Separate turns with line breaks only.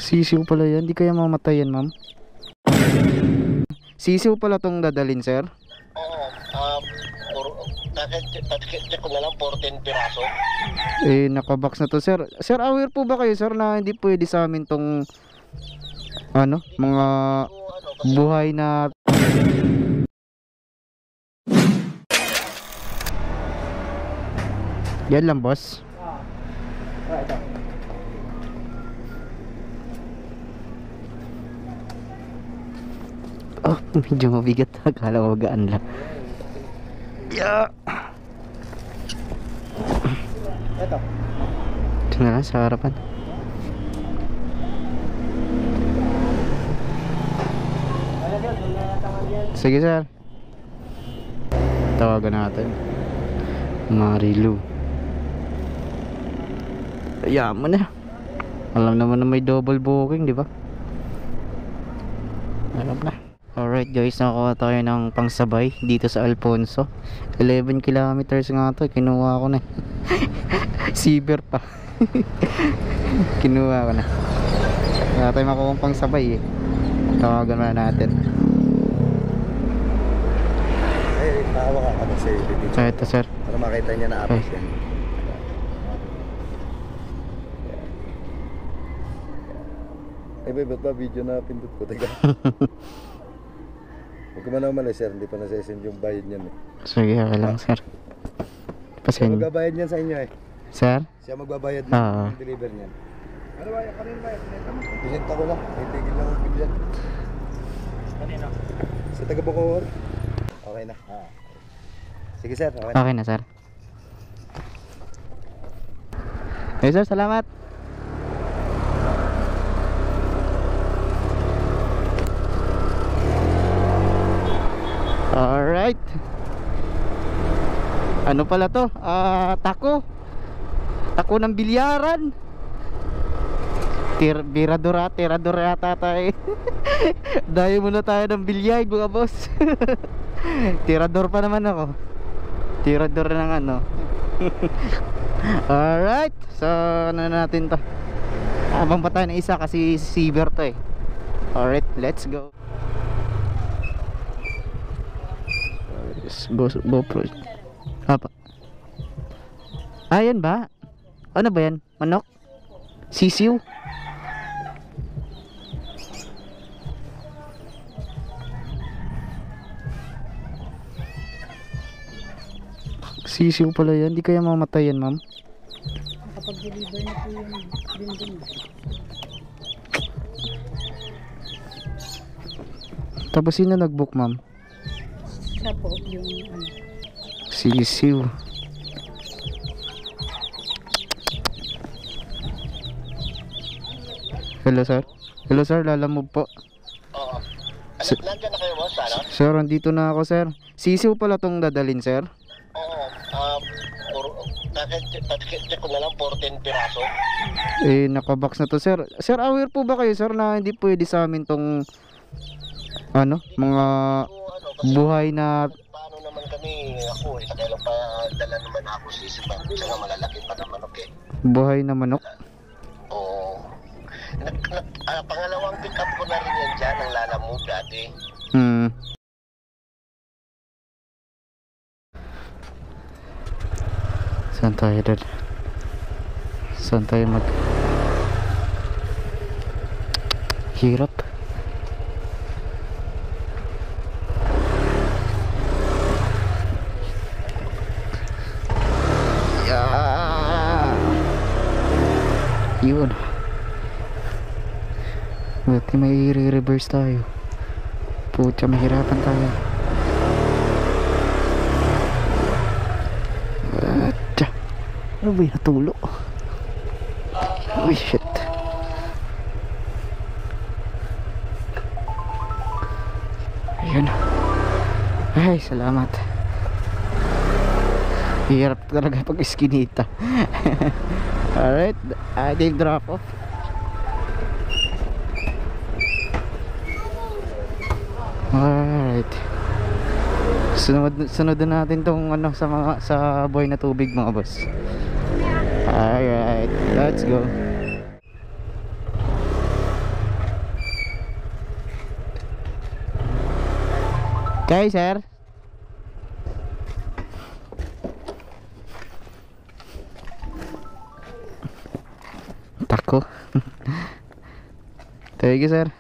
Sisiw pala yan, di kaya mamatay yan, ma'am? Sisiw pala tong dadalin, sir?
Oo, check ko na lang 14 piraso.
Eh, nakabox na to, sir. Sir, aware po ba kayo, sir, na hindi pwede sa amin tong ano, mga buhay na yan lang, boss. Oh, medyo mabigat. Akala ko magaan lang. Yeah.
Ito.
Ito na lang sa harapan. Sige, sir. Tawagan natin Marilu. Yaman na. Alam naman na may double booking, di ba? Alam na. Alright guys, nakakuha tayo ng pangsabay dito sa Alfonso. 11 kilometers nga to, kinuha ko na. Siber pa. Kinuha ko na. Wala tayo makuha ng pangsabay eh. Tawagan na natin.
Eh, nakawa ka sa iyo.
So ito, sir.
Para makita niya na apos yan. Eh, ba't ba video na pindot ko? Teka. Huwag ka man na umalis, sir. Hindi pa nasa-send yung bayad niyan eh.
Sige, okay lang, sir.
Siya
Pasensya.
magbabayad niyan sa inyo eh.
Sir?
Siya magbabayad
Oo.
ng deliver niyan. Ano ba? Kanina ba? Pinenta ko na. Itigil lang ang bigyan. Kanina? Sa taga-Bacoor. Okay na. Sige, sir. Okay na.
Okay na, sir. Okay, sir. Salamat. Alright. Ano pala to? Taco. Taco ng bilyaran. Tirador yata tayo. Dayo muna tayo ng bilyay, mga boss. Tirador pa naman ako. Tirador ng ano. Alright. So ano natin to? Abang pa tayo ng isa kasi Siber to eh. Alright, let's go. GoPro. Apa? Ayan ba? Ano ba yan? Manok? Sisiw? Sisiw pala yan. Di kaya mamatay yan, ma'am?
Kapag-deliver na po yung dinding.
Tapos sino nag-book, ma'am?
Siya po yung ano.
Sisiw. Hello, sir. Hello, sir. Lalamove po.
Oo. Nandiyan na kayo, boss? Ano?
Sir, andito na ako, sir. Sisiw pala tong dadalin, sir?
Oo. Check ko na lang 14 piraso.
Eh, nakabox na to, sir. Sir, aware po ba kayo, sir, na hindi pwede sa amin tong ano, mga buhay na
Paano naman kami, ako sa kailan pa dala naman ako sisipan. Siya nga malalaki pa na manok eh.
buhay na manok?
Oo. Pangalawang pick up ko na rin yan dyan, ang Lalamove dati.
Saan tayo doon? Saan tayo mag hirap? Yun. Buti may re-reverse tayo. Pucha, mahirapan tayo. Atcha. Ano ba yung natulo? Uy, shit. Ayun. Ay, salamat. Hirap talaga pag iskinita. Alright, ating drop off. Alright. Sunod na natin tong ano sa buhay na tubig, mga boss. Alright, let's go. Okay, sir. Tako. Thank you, sir.